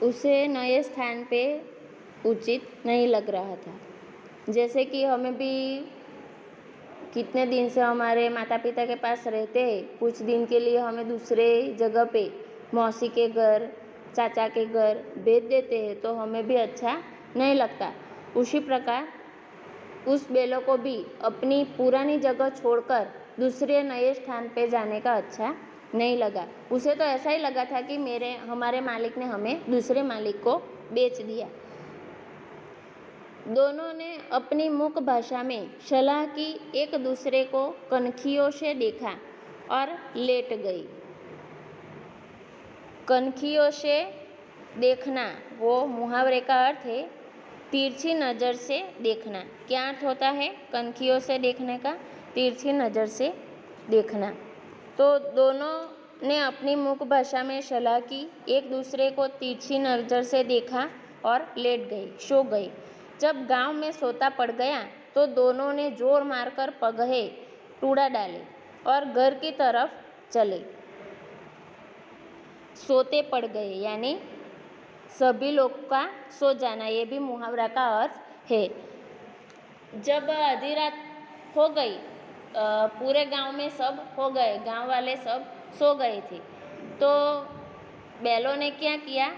उसे नए स्थान पे उचित नहीं लग रहा था। जैसे कि हमें भी कितने दिन से हमारे माता पिता के पास रहते हैं, कुछ दिन के लिए हमें दूसरे जगह पे मौसी के घर, चाचा के घर भेज देते हैं तो हमें भी अच्छा नहीं लगता। उसी प्रकार उस बेलों को भी अपनी पुरानी जगह छोड़कर दूसरे नए स्थान पे जाने का अच्छा नहीं लगा। उसे तो ऐसा ही लगा था कि हमारे मालिक ने हमें दूसरे मालिक को बेच दिया। दोनों ने अपनी मुख भाषा में सलाह की, एक दूसरे को कनखियों से देखा और लेट गई। कनखियों से देखना वो मुहावरे का अर्थ है तिरछी नज़र से देखना। क्या अर्थ होता है कनखियों से देखने का? तिरछी नज़र से देखना। तो दोनों ने अपनी मुख भाषा में सलाह की, एक दूसरे को तिरछी नज़र से देखा और लेट गए, सो गए। जब गांव में सोता पड़ गया तो दोनों ने जोर मारकर पगहे टूड़ा डाले और घर की तरफ चले। सोते पड़ गए यानी सभी लोग का सो जाना, ये भी मुहावरा का अर्थ है। जब आधी रात हो गई, पूरे गांव में सब हो गए, गांव वाले सब सो गए थे, तो बैलों ने क्या किया,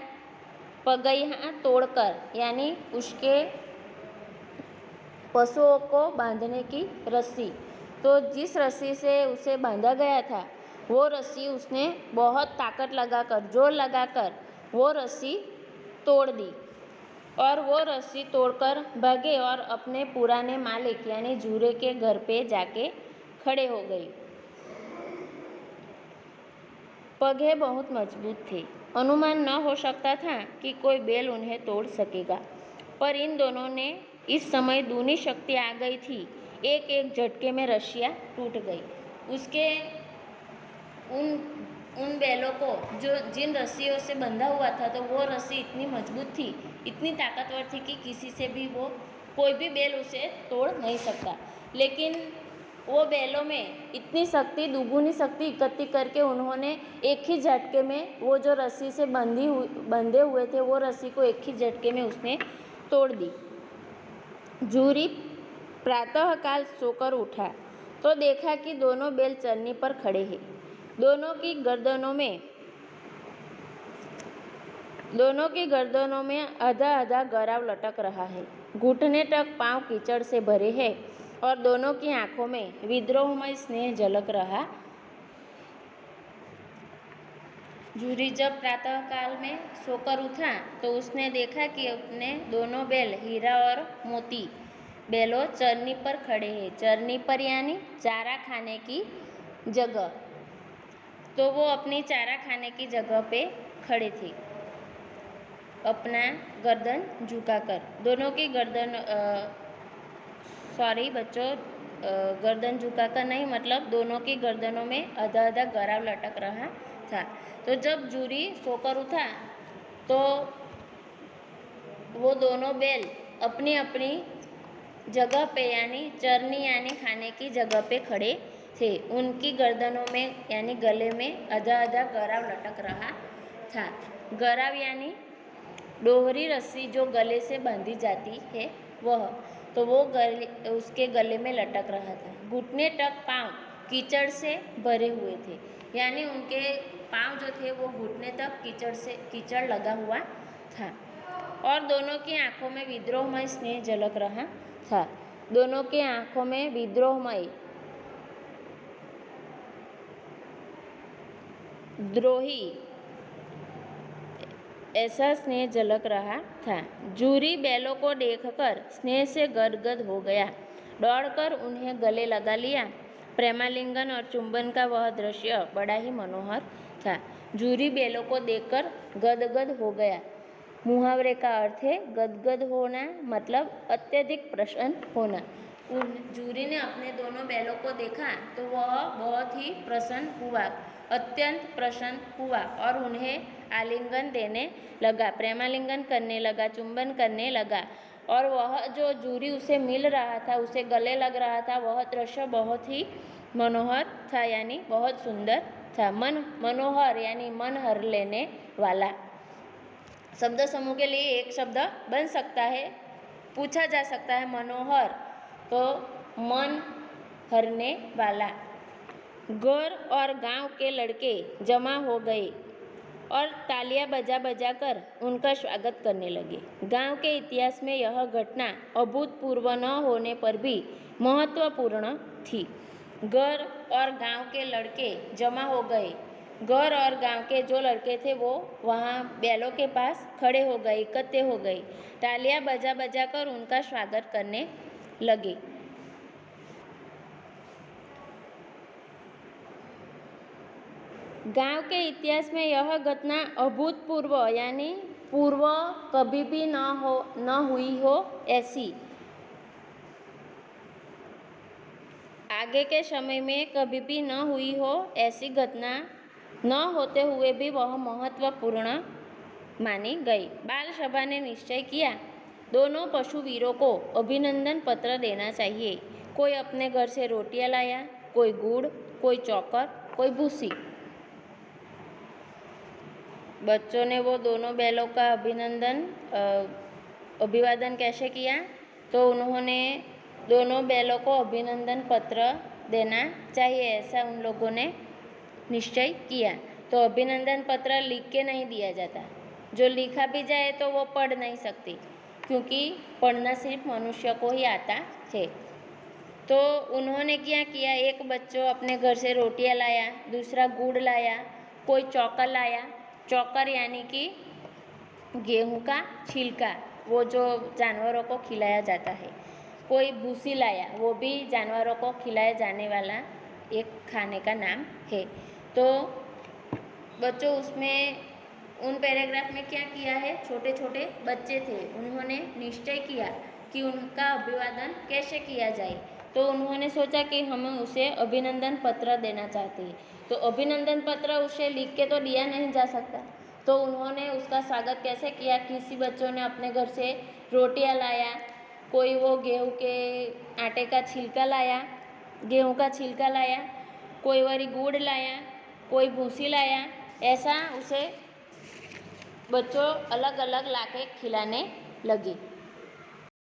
पगैया तोड़कर यानी उसके पशुओं को बांधने की रस्सी, तो जिस रस्सी से उसे बांधा गया था वो रस्सी उसने बहुत ताकत लगाकर, जोर लगाकर वो रस्सी तोड़ दी और वो रस्सी तोड़कर भागे और अपने पुराने मालिक यानी जूरे के घर पे जाके खड़े हो गई। पगहे बहुत मजबूत थे, अनुमान न हो सकता था कि कोई बैल उन्हें तोड़ सकेगा, पर इन दोनों ने इस समय दूनी शक्ति आ गई थी। एक एक झटके में रस्सियाँ टूट गई। उसके उन बैलों को जो जिन रस्सियों से बंधा हुआ था, तो वो रस्सी इतनी मजबूत थी, इतनी ताकतवर थी कि किसी से भी कोई भी बैल उसे तोड़ नहीं सकता। लेकिन वो बैलों में इतनी शक्ति, दुगुनी शक्ति इकट्ठी करके उन्होंने एक ही झटके में वो जो रस्सी से बंधे हुए थे वो रस्सी को एक ही झटके में उसने तोड़ दी। जूरी प्रातःकाल सोकर उठा तो देखा कि दोनों बैल चरनी पर खड़े हैं। दोनों की गर्दनों में आधा आधा गराव लटक रहा है, घुटने तक पांव कीचड़ से भरे हैं और दोनों की आंखों में विद्रोहमय स्नेह झलक रहा। जूरी जब प्रातःकाल में सोकर उठा तो उसने देखा कि अपने दोनों बैल हीरा और मोती बैलों चरनी पर खड़े हैं। चरनी पर यानी चारा खाने की जगह, तो वो अपनी चारा खाने की जगह पे खड़े थे अपना गर्दन झुकाकर। दोनों की गर्दन झुकाकर नहीं, मतलब दोनों की गर्दनों में आधा आधा गराव लटक रहा था। तो जब जूरी सोकर उठा तो वो दोनों बैल अपनी अपनी जगह पे यानी चरनी यानी खाने की जगह पे खड़े थे। उनकी गर्दनों में यानी गले में आधा आधा गराव लटक रहा था। गराव यानी डोहरी रस्सी जो गले से बांधी जाती है वह, तो वो उसके गले में लटक रहा था। घुटने तक पांव कीचड़ से भरे हुए थे, यानी उनके पांव जो थे वो घुटने तक कीचड़ लगा हुआ था और दोनों की आंखों में विद्रोहमय स्नेह झलक रहा था। दोनों की आंखों में विद्रोहमय, द्रोही ऐसा स्नेह झलक रहा था। जूरी बैलों को देखकर स्नेह से गदगद हो गया, दौड़कर उन्हें गले लगा लिया। प्रेमालिंगन और चुंबन का वह दृश्य बड़ा ही मनोहर था। जूरी बैलों को देखकर गदगद हो गया। मुहावरे का अर्थ है गदगद होना, मतलब अत्यधिक प्रसन्न होना। जूरी ने अपने दोनों बैलों को देखा तो वह बहुत ही प्रसन्न हुआ, अत्यंत प्रसन्न हुआ और उन्हें आलिंगन देने लगा, प्रेमालिंगन करने लगा, चुंबन करने लगा। और वह जो जूरी उसे मिल रहा था, उसे गले लग रहा था, वह दृश्य बहुत ही मनोहर था, यानी बहुत सुंदर था। मनोहर यानी मन हर लेने वाला। शब्द समूह के लिए एक शब्द बन सकता है, पूछा जा सकता है मनोहर, तो मन हरने वाला। घर और गांव के लड़के जमा हो गए और तालियां बजा बजा कर उनका स्वागत करने लगे। गांव के इतिहास में यह घटना अभूतपूर्व न होने पर भी महत्वपूर्ण थी। घर और गांव के लड़के जमा हो गए। घर और गांव के जो लड़के थे वो वहाँ बैलों के पास खड़े हो गए, इकट्ठे हो गए, तालियां बजा बजा कर उनका स्वागत करने लगे। गांव के इतिहास में यह घटना अभूतपूर्व यानी पूर्व कभी भी न हुई हो ऐसी, आगे के समय में कभी भी न हुई हो ऐसी घटना न होते हुए भी वह महत्वपूर्ण मानी गई। बाल सभा ने निश्चय किया, दोनों पशुवीरों को अभिनंदन पत्र देना चाहिए। कोई अपने घर से रोटियां लाया, कोई गुड़, कोई चौकर, कोई भूसी। बच्चों ने वो दोनों बैलों का अभिवादन कैसे किया, तो उन्होंने दोनों बैलों को अभिनंदन पत्र देना चाहिए, ऐसा उन लोगों ने निश्चय किया। तो अभिनंदन पत्र लिख के नहीं दिया जाता, जो लिखा भी जाए तो वो पढ़ नहीं सकती, क्योंकि पढ़ना सिर्फ मनुष्य को ही आता है। तो उन्होंने क्या किया, एक बच्चों अपने घर से रोटियां लाया, दूसरा गुड़ लाया, कोई चौकर लाया। चौकर यानी कि गेहूं का छिलका, वो जो जानवरों को खिलाया जाता है। कोई भूसी लाया, वो भी जानवरों को खिलाया जाने वाला एक खाने का नाम है। तो बच्चों उसमें उन पैराग्राफ में क्या किया है, छोटे छोटे बच्चे थे, उन्होंने निश्चय किया कि उनका अभिवादन कैसे किया जाए। तो उन्होंने सोचा कि हम उसे अभिनंदन पत्र देना चाहते हैं। तो अभिनंदन पत्र उसे लिख के तो दिया नहीं जा सकता, तो उन्होंने उसका स्वागत कैसे किया। किसी बच्चों ने अपने घर से रोटियां लाया, कोई वो गेहूं के आटे का छिलका लाया, गेहूं का छिलका लाया, कोई वारी गुड़ लाया, कोई भूसी लाया। ऐसा उसे बच्चों अलग अलग लाके खिलाने लगे।